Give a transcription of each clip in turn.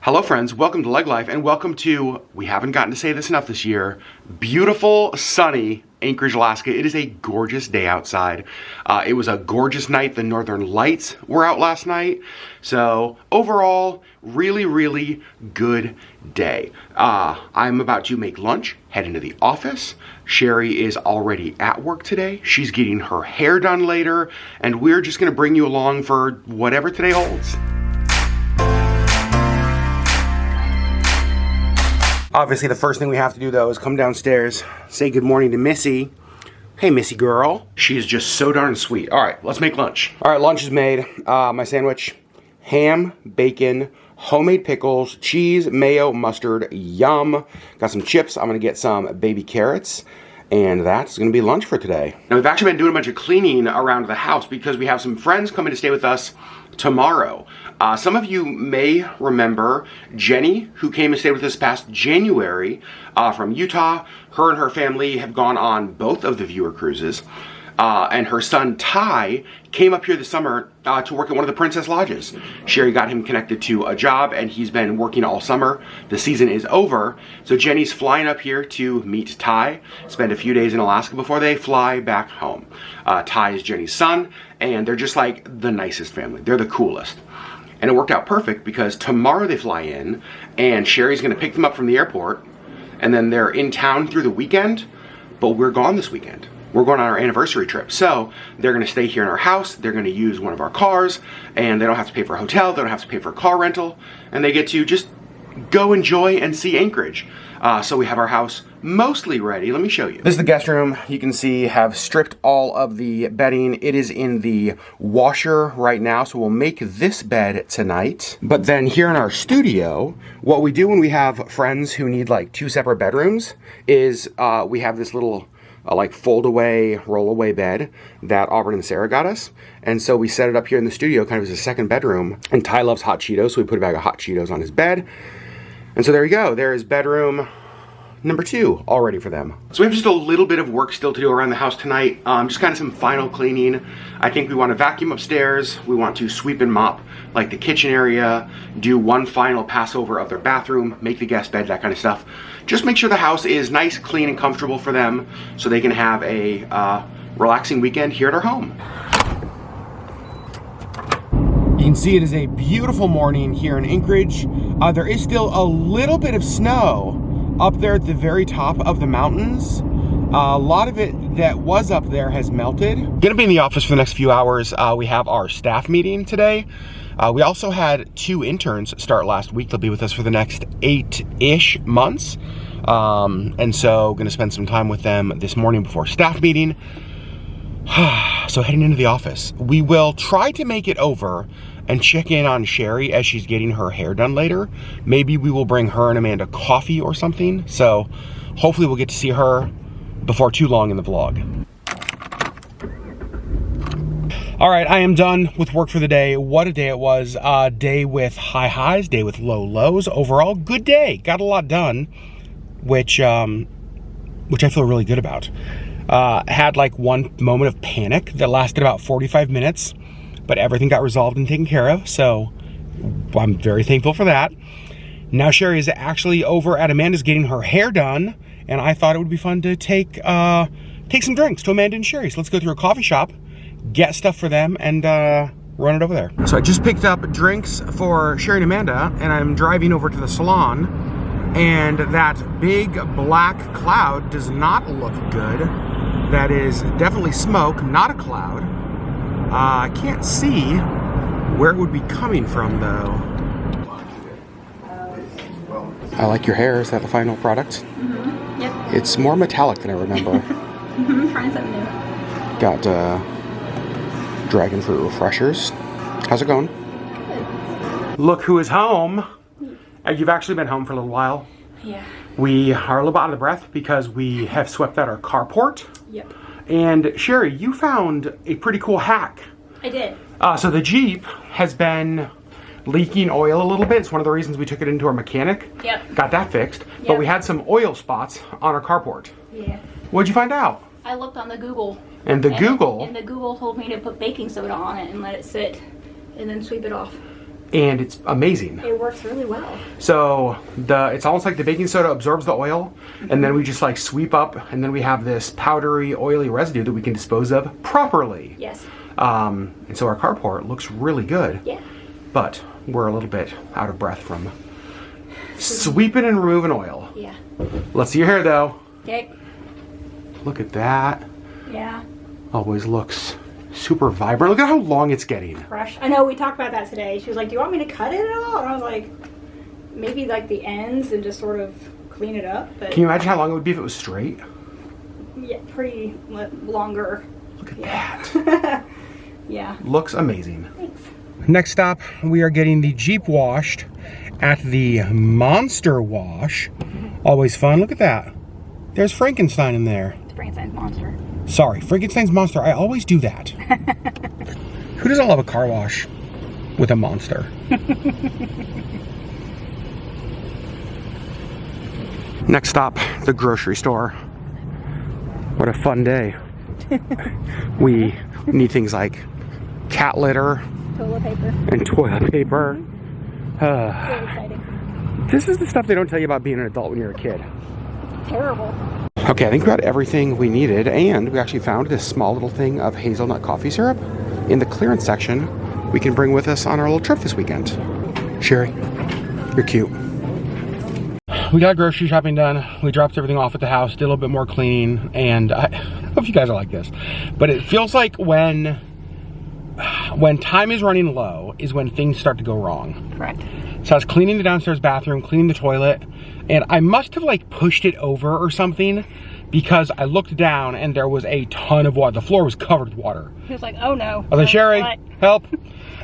Hello friends, welcome to LeggLife and welcome to, we haven't gotten to say this enough this year, beautiful, sunny Anchorage, Alaska. It is a gorgeous day outside. It was a gorgeous night. The northern lights were out last night. So overall, really good day. I'm about to make lunch, head into the office. Sherri is already at work today. She's getting her hair done later, and we're just gonna bring you along for whatever today holds. Obviously, the first thing we have to do, though, is come downstairs, say good morning to Missy. Hey, Missy girl. She is just so darn sweet. All right, let's make lunch. All right, lunch is made. My sandwich, ham, bacon, homemade pickles, cheese, mayo, mustard, yum. Got some chips. I'm gonna get some baby carrots. And that's gonna be lunch for today. Now, we've actually been doing a bunch of cleaning around the house because we have some friends coming to stay with us tomorrow. Some of you may remember Jenny, who came and stayed with us past January from Utah. Her and her family have gone on both of the viewer cruises. And her son Ty came up here this summer to work at one of the Princess Lodges. Sherri got him connected to a job and he's been working all summer. The season is over, so Jenny's flying up here to meet Ty, spend a few days in Alaska before they fly back home. Ty is Jenny's son, and they're just like the nicest family. They're the coolest. And it worked out perfect because tomorrow they fly in and Sherri's gonna pick them up from the airport, and then they're in town through the weekend, but we're gone this weekend. We're going on our anniversary trip. So they're gonna stay here in our house, they're gonna use one of our cars, and they don't have to pay for a hotel, they don't have to pay for a car rental, and they get to just go enjoy and see Anchorage. So we have our house mostly ready. Let me show you. This is the guest room. You can see have stripped all of the bedding. It is in the washer right now, so we'll make this bed tonight. But then here in our studio, what we do when we have friends who need like 2 separate bedrooms is we have this little like fold-away, roll-away bed that Auburn and Sarah got us. And so we set it up here in the studio kind of as a second bedroom. And Ty loves hot Cheetos, so we put a bag of hot Cheetos on his bed. And so there you go. There is bedroom number 2 all ready for them. So we have just a little bit of work still to do around the house tonight. Just kind of some final cleaning. I think we want to vacuum upstairs. We want to sweep and mop like the kitchen area, do one final pass over of their bathroom, make the guest bed, that kind of stuff. Just make sure the house is nice, clean, and comfortable for them so they can have a relaxing weekend here at our home. You can see it is a beautiful morning here in Anchorage. There is still a little bit of snow up there at the very top of the mountains. A lot of it that was up there has melted. Gonna be in the office for the next few hours. We have our staff meeting today. We also had 2 interns start last week. They'll be with us for the next 8-ish months. And so gonna spend some time with them this morning before staff meeting. So heading into the office. We will try to make it over and check in on Sherri as she's getting her hair done later. Maybe we will bring her and Amanda coffee or something. So hopefully we'll get to see her before too long in the vlog. All right, I am done with work for the day. What a day it was. Day with high highs, day with low lows. Overall, good day. Got a lot done, which I feel really good about. Had like one moment of panic that lasted about 45 minutes, but everything got resolved and taken care of, so I'm very thankful for that. Now Sherri is actually over at Amanda's getting her hair done, and I thought it would be fun to take some drinks to Amanda and Sherri. So let's go through a coffee shop, get stuff for them, and run it over there. So I just picked up drinks for Sherri and Amanda, and I'm driving over to the salon, and that big black cloud does not look good. That is definitely smoke, not a cloud. I can't see where it would be coming from, though. I like your hair. Is that the final product? Mm-hmm. Yep. It's more metallic than I remember. Trying something new. Got dragon fruit refreshers. How's it going? Good. Look who is home. You've actually been home for a little while. Yeah. We are a little bit out of breath because we have swept out our carport. Yep. And Sherri, you found a pretty cool hack. I did. So the Jeep has been leaking oil a little bit. It's one of the reasons we took it into our mechanic. Yep. Got that fixed. Yep. But we had some oil spots on our carport. Yeah. What'd you find out? I looked on the Google. And the Google told me to put baking soda on it and let it sit and then sweep it off. and it's amazing. It works really well. So it's almost like the baking soda absorbs the oil, and then we just like sweep up, and then we have this powdery, oily residue that we can dispose of properly. Yes. And so our carport looks really good. Yeah. But we're a little bit out of breath from sweeping and removing oil. Yeah. Let's see your hair though. Okay. Look at that. Yeah. Always looks super vibrant. Look at how long it's getting. Fresh. I know, we talked about that today. She was like, do you want me to cut it at all? And I was like, maybe like the ends and just sort of clean it up. But Can you imagine how long it would be if it was straight? yeah, pretty longer. Look at Yeah. that. Yeah. Looks amazing. Thanks. Next stop, we are getting the Jeep washed at the Monster Wash. Always fun. Look at that. There's Frankenstein in there. It's Frankenstein's monster. Sorry, Frankenstein's monster. I always do that. Who doesn't love a car wash with a monster? Next stop, the grocery store. What a fun day. We need things like cat litter Toilet paper. and toilet paper. Very exciting. This is the stuff they don't tell you about being an adult when you're a kid. Terrible. Okay, I think we got everything we needed, and we actually found this small little thing of hazelnut coffee syrup in the clearance section we can bring with us on our little trip this weekend. Sherry, you're cute. We got grocery shopping done. We dropped everything off at the house, did a little bit more cleaning, and I don't know if you guys are like this, but it feels like when time is running low is when things start to go wrong. Correct. So I was cleaning the downstairs bathroom, cleaning the toilet, and I must have like pushed it over or something because I looked down and there was a ton of water. The floor was covered with water. He was like, oh no. I was like, Sherry, What? help.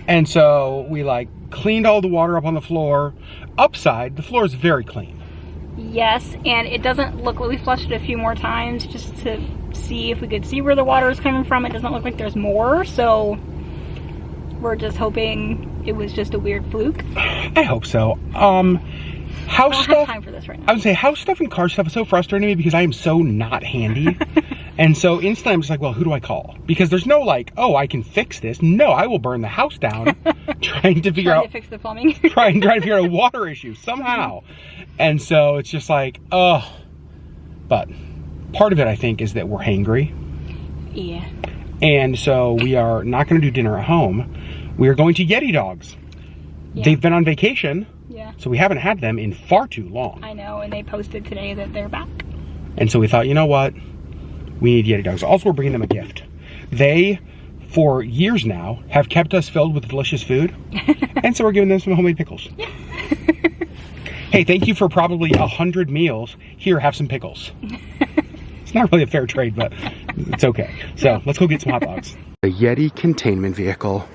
And so we like cleaned all the water up on the floor. Upside, the floor is very clean. Yes, and it doesn't look like we flushed it a few more times just to see if we could see where the water is coming from. It doesn't look like there's more, so we're just hoping it was just a weird fluke. I hope so. House I don't stuff. have time for this right now. I would say house stuff and car stuff is so frustrating to me because I am so not handy. And so instantly I'm just like, well, who do I call? Because there's no like, oh, I can fix this. No, I will burn the house down trying to figure Trying out, to fix the plumbing. trying to figure out a water issue somehow. And so it's just like, oh. But part of it, I think, is that we're hangry. Yeah. And so we are not going to do dinner at home. We are going to Yeti dogs. Yeah. They've been on vacation. Yeah. So we haven't had them in far too long. I know, and they posted today that they're back. And so we thought, you know what? We need Yeti dogs. Also, we're bringing them a gift. They, for years now, have kept us filled with delicious food. And so we're giving them some homemade pickles. Hey, thank you for probably 100 meals. Here, have some pickles. It's not really a fair trade, but it's okay. So let's go get some hot dogs. The Yeti containment vehicle.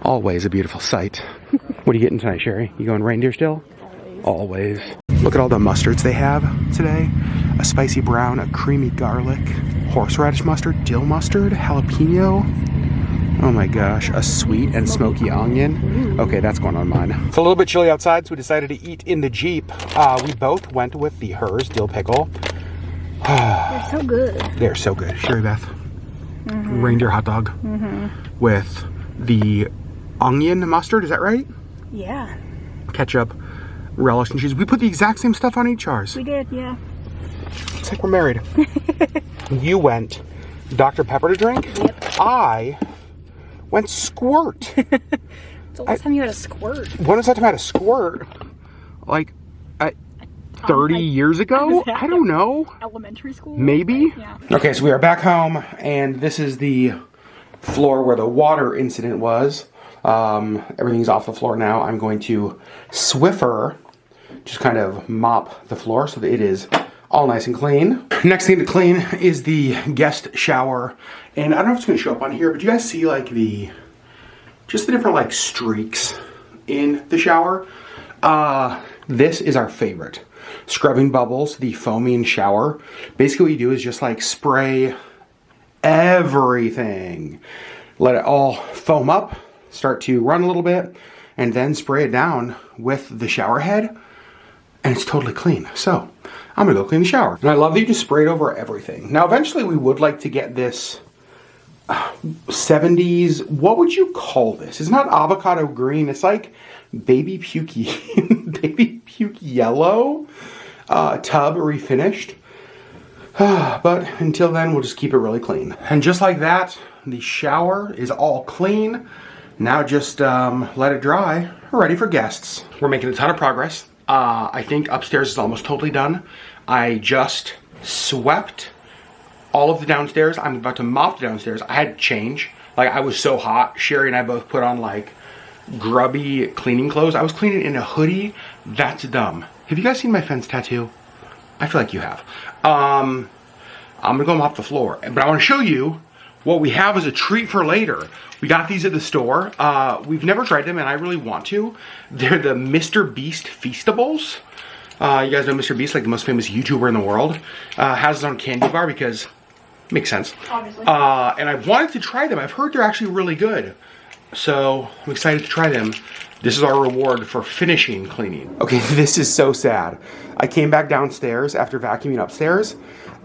Always a beautiful sight. What are you getting tonight, Sherry? You going reindeer still? Always. Look at all the mustards they have today. A spicy brown, a creamy garlic, horseradish mustard, dill mustard, jalapeno. Oh my gosh, a sweet and smoky onion. Okay, that's going on mine. It's a little bit chilly outside, so we decided to eat in the Jeep. We both went with the Hers dill pickle. They're so good. They're so good. Sherry Beth. Reindeer hot dog with the onion mustard, is that right? Yeah. Ketchup, relish, and cheese. We put the exact same stuff on each ours. We did, yeah. It's like we're married. You went Dr. Pepper to drink. Yep. I went squirt. It's the last time you had a squirt. When was that time I had a squirt? Like 30 years ago? I don't know. Elementary school? Maybe? Yeah. Okay, so we are back home, and this is the floor where the water incident was. Everything's off the floor now. I'm going to Swiffer, just kind of mop the floor so that it is all nice and clean. Next thing to clean is the guest shower. And I don't know if it's gonna show up on here, but you guys see like just the different like streaks in the shower. This is our favorite. Scrubbing Bubbles, the foaming shower. Basically what you do is just like spray everything. Let it all foam up, start to run a little bit, and then spray it down with the shower head, and it's totally clean. So I'm gonna go clean the shower. And I love that you just spray it over everything. Now eventually we would like to get this 70s, what would you call this? It's not avocado green, it's like baby pukey, baby puke yellow tub refinished. But until then, we'll just keep it really clean. And just like that, the shower is all clean. Now just let it dry, ready for guests. We're making a ton of progress. I think upstairs is almost totally done. I just swept all of the downstairs. I'm about to mop the downstairs. I had to change. Like, I was so hot. Sherri and I both put on like grubby cleaning clothes. I was cleaning in a hoodie. That's dumb. Have you guys seen my fence tattoo? I feel like you have. I'm gonna go mop the floor, but I want to show you what we have as a treat for later. We got these at the store. We've never tried them, and I really want to. They're the Mr. Beast Feastables. You guys know Mr. Beast, like the most famous YouTuber in the world. Has his own candy bar because makes sense. Obviously. And I wanted to try them. I've heard they're actually really good. So I'm excited to try them. This is our reward for finishing cleaning. Okay, this is so sad. I came back downstairs after vacuuming upstairs,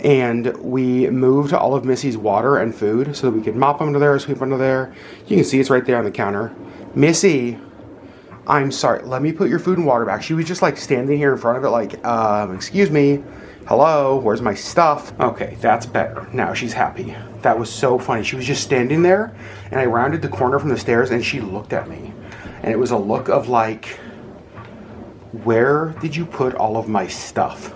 and we moved all of Missy's water and food so that we could mop under there, sweep under there. You can see it's right there on the counter. Missy, I'm sorry, let me put your food and water back. She was just like standing here in front of it like, excuse me, hello, where's my stuff? Okay, that's better. Now she's happy. That was so funny. She was just standing there, and I rounded the corner from the stairs, and she looked at me. And it was a look of like, where did you put all of my stuff?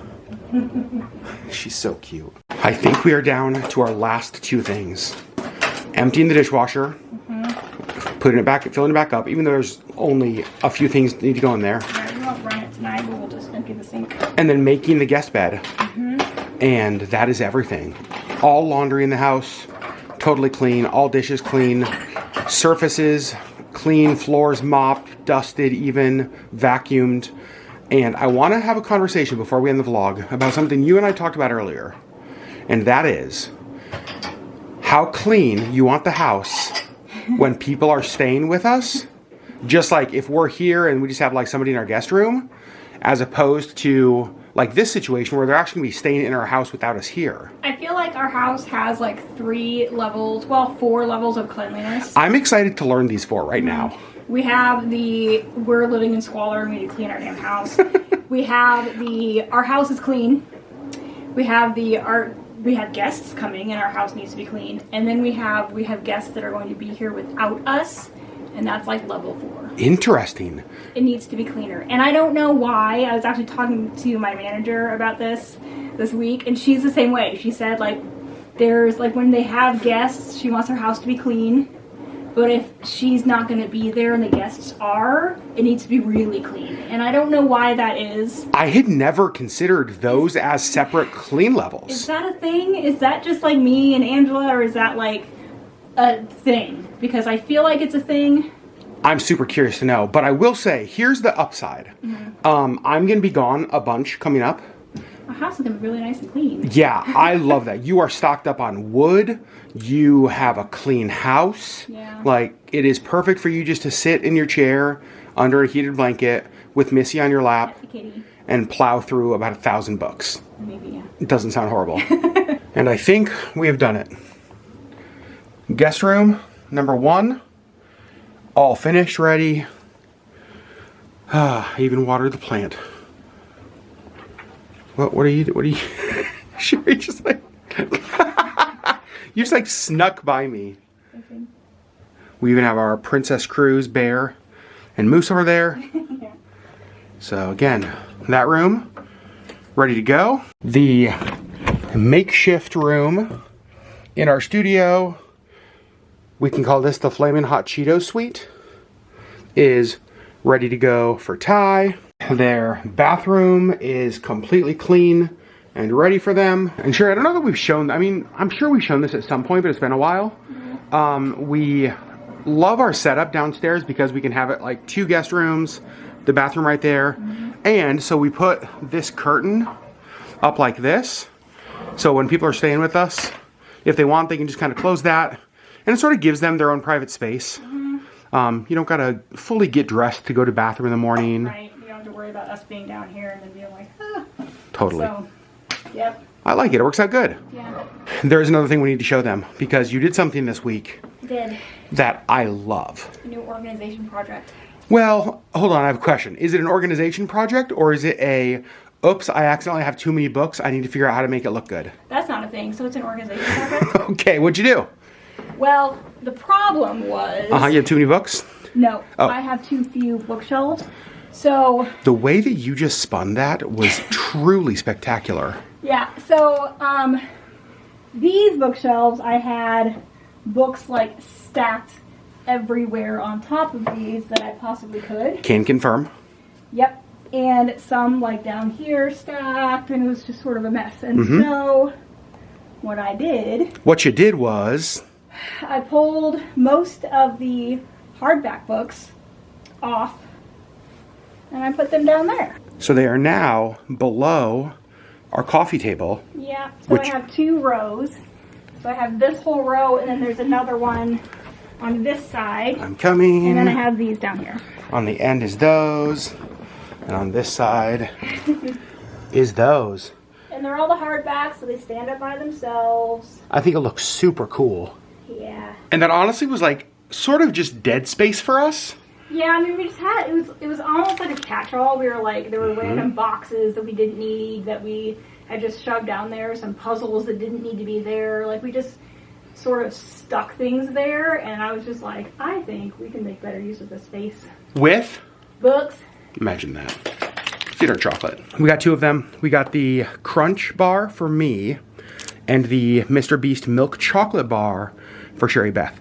She's so cute. I think we are down to our last two things. Emptying the dishwasher, putting it back, filling it back up, even though there's only a few things that need to go in there. Alright, we won't run it tonight, but we'll just empty the sink. And then making the guest bed. And that is everything. All laundry in the house, totally clean, all dishes clean, surfaces clean, floors mopped, dusted, even vacuumed. And I want to have a conversation before we end the vlog about something you and I talked about earlier. And that is how clean you want the house when people are staying with us. Just like if we're here and we just have like somebody in our guest room, as opposed to like this situation where they're actually going to be staying in our house without us here. I feel like our house has like 3 levels, well, 4 levels of cleanliness. I'm excited to learn these 4 right now. We have we're living in squalor and we need to clean our damn house. We have our house is clean. We have we have guests coming and our house needs to be clean. And then we have guests that are going to be here without us, and that's like level 4. Interesting. It needs to be cleaner. And I don't know why. I was actually talking to my manager about this week, and she's the same way. She said like there's like when they have guests, she wants her house to be clean. But if she's not going to be there and the guests are, it needs to be really clean. And I don't know why that is. I had never considered those as separate clean levels. Is that a thing? Is that just like me and Angela, or is that like a thing? Because I feel like it's a thing. I'm super curious to know. But I will say, here's the upside. I'm going to be gone a bunch coming up. Our house is going to be really nice and clean. Yeah, I love that. You are stocked up on wood. You have a clean house. Yeah. Like, it is perfect for you just to sit in your chair under a heated blanket with Missy on your lap and plow through about 1,000 books. Maybe, yeah. It doesn't sound horrible. And I think we have done it. Guest room number 1, all finished, ready. I even watered the plant. What are you? Sherri just like you just like snuck by me. Okay. We even have our Princess Cruise bear and Moose over there. Yeah. So again, that room ready to go. The makeshift room in our studio, we can call this the Flamin' Hot Cheetos Suite, is ready to go for Ty. Their bathroom is completely clean and ready for them. And sure, I don't know that we've shown, I mean, I'm sure we've shown this at some point, but it's been a while. We love our setup downstairs because we can have it like 2 guest rooms, the bathroom right there. And so we put this curtain up like this. So when people are staying with us, if they want, they can just kind of close that. And it sort of gives them their own private space. You don't gotta fully get dressed to go to bathroom in the morning. Right. You don't have to worry about us being down here and then being like, ah. Totally. So, Yep. I like it. It works out good. Yeah. There's another thing we need to show them because you did something this week Did. that I love. A new organization project. Well, hold on. I have a question. Is it an organization project or is it a, oops, I accidentally have too many books. I need to figure out how to make it look good. That's not a thing. So it's an organization project. Okay, what'd you do? Well, the problem was... You have too many books? No, Oh. I have too few bookshelves. So... The way that you just spun that was truly spectacular. Yeah, so, these bookshelves, I had books, like, stacked everywhere on top of these that I possibly could. Can confirm. Yep. And some, like, down here stacked, and it was just sort of a mess. And so, what I did... What you did was... I pulled most of the hardback books off, and I put them down there. So they are now below our coffee table. Yeah, so I have 2 rows. So I have this whole row, and then there's another one on this side. I'm coming. And then I have these down here. On the end is those. And on this side is those. And they're all the hardbacks, so they stand up by themselves. I think it looks super cool. Yeah. And that honestly was like sort of just dead space for us. Yeah, I mean, we just had, it was almost like a catch-all. We were like, there were random boxes that we didn't need, that we had just shoved down there, some puzzles that didn't need to be there. Like, we just sort of stuck things there, and I was just like, I think we can make better use of this space. With? Books. Imagine that. Cedar chocolate. We got 2 of them. We got the Crunch bar for me, and the Mr. Beast milk chocolate bar for Sherry Beth.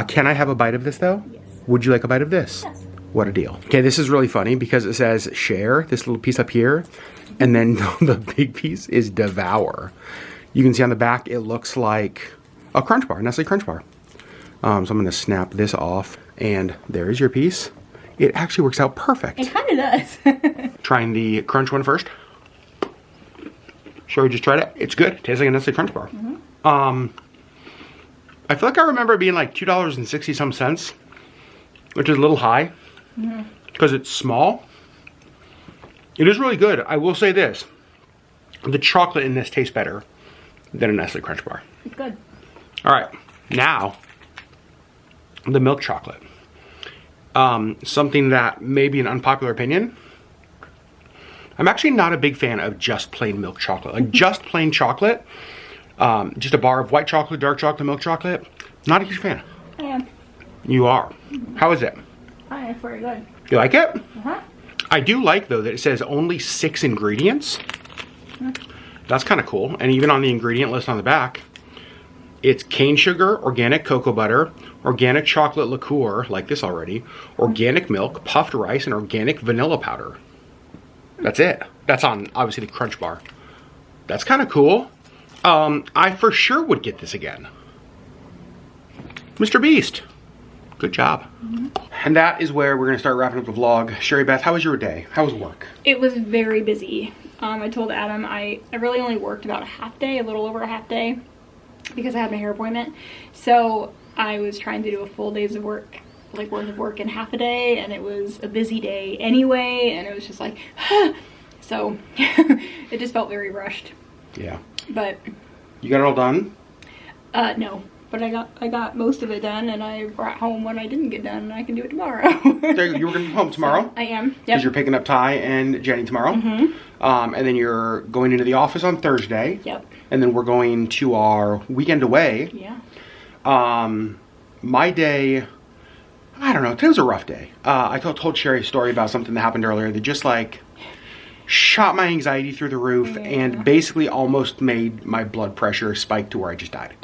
Can I have a bite of this, though? Yes. Would you like a bite of this? Yes. What a deal. Okay, this is really funny because it says share, this little piece up here, and then the big piece is devour. You can see on the back, it looks like a Crunch bar, Nestle Crunch bar. So I'm going to snap this off, and there's your piece. It actually works out perfect. It kind of does. Trying the Crunch one first. Sherry just tried it. It's good. It tastes like a Nestle Crunch bar. I feel like I remember it being like $2.60 some cents, which is a little high because it's small. It is really good. I will say this. The chocolate in this tastes better than a Nestle Crunch bar. It's good. All right. Now, the milk chocolate. Something that may be an unpopular opinion. I'm actually not a big fan of just plain milk chocolate. Like just plain chocolate, just a bar of white chocolate, dark chocolate, milk chocolate. Not a huge fan. I am. You are. How is it? It's very good. You like it? Uh-huh. I do like, though, that it says only 6 ingredients. That's kind of cool. And even on the ingredient list on the back, it's cane sugar, organic cocoa butter, organic chocolate liqueur, like this already, organic milk, puffed rice, and organic vanilla powder. That's it. That's on, obviously, the Crunch bar. That's kind of cool. I for sure would get this again. Mr. Beast. Good job. And that is where we're going to start wrapping up the vlog. Sherry Beth, how was your day? How was work? It was very busy. I told Adam I really only worked about a half day, a little over a half day, because I had my hair appointment. So I was trying to do a full day's of work, like worth of work in half a day, and it was a busy day anyway, and it was just like, so it just felt very rushed. Yeah. But you got it all done? No. But I got most of it done, and I brought home what I didn't get done, and I can do it tomorrow. There you were going to be home tomorrow? So I am, Because yep. you're picking up Ty and Jenny tomorrow. And then you're going into the office on Thursday. Yep. And then we're going to our weekend away. Yeah. My day, I don't know, today was a rough day. I told Sherry a story about something that happened earlier that just like shot my anxiety through the roof and basically almost made my blood pressure spike to where I just died.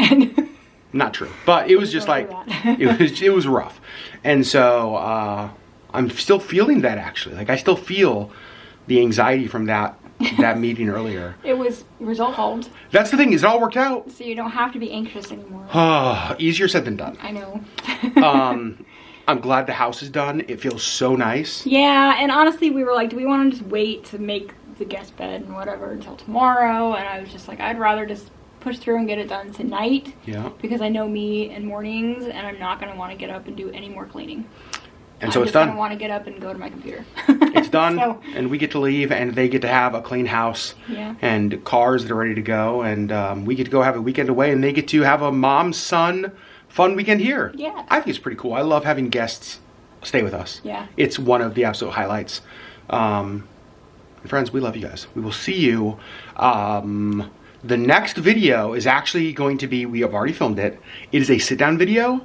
Not true, but it was just like, it was rough. And so, I'm still feeling that actually. Like I still feel the anxiety from that meeting earlier. It was resolved. That's the thing, is it all worked out? So you don't have to be anxious anymore. Easier said than done. I know. I'm glad the house is done. It feels so nice. Yeah, and honestly, we were like, do we want to just wait to make the guest bed and whatever until tomorrow? And I was just like, I'd rather just push through and get it done tonight. Yeah. Because I know me in mornings, and I'm not going to want to get up and do any more cleaning. And so it's done. I don't want to get up and go to my computer. It's done, So- and we get to leave, and they get to have a clean house Yeah. and cars that are ready to go, and we get to go have a weekend away, and they get to have a mom-son fun weekend here. Yeah. I think it's pretty cool. I love having guests stay with us. Yeah. It's one of the absolute highlights. Friends, we love you guys. We will see you. The next video is actually going to be, we have already filmed it. It is a sit-down video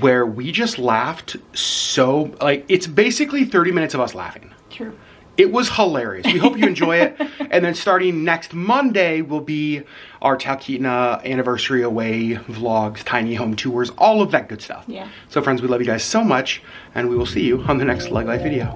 where we just laughed so, like, it's basically 30 minutes of us laughing. True. It was hilarious. We hope you enjoy it. And then starting next Monday will be our Talkeetna anniversary away vlogs, tiny home tours, all of that good stuff. Yeah. So friends, we love you guys so much, and we will see you on the next LeggLife video.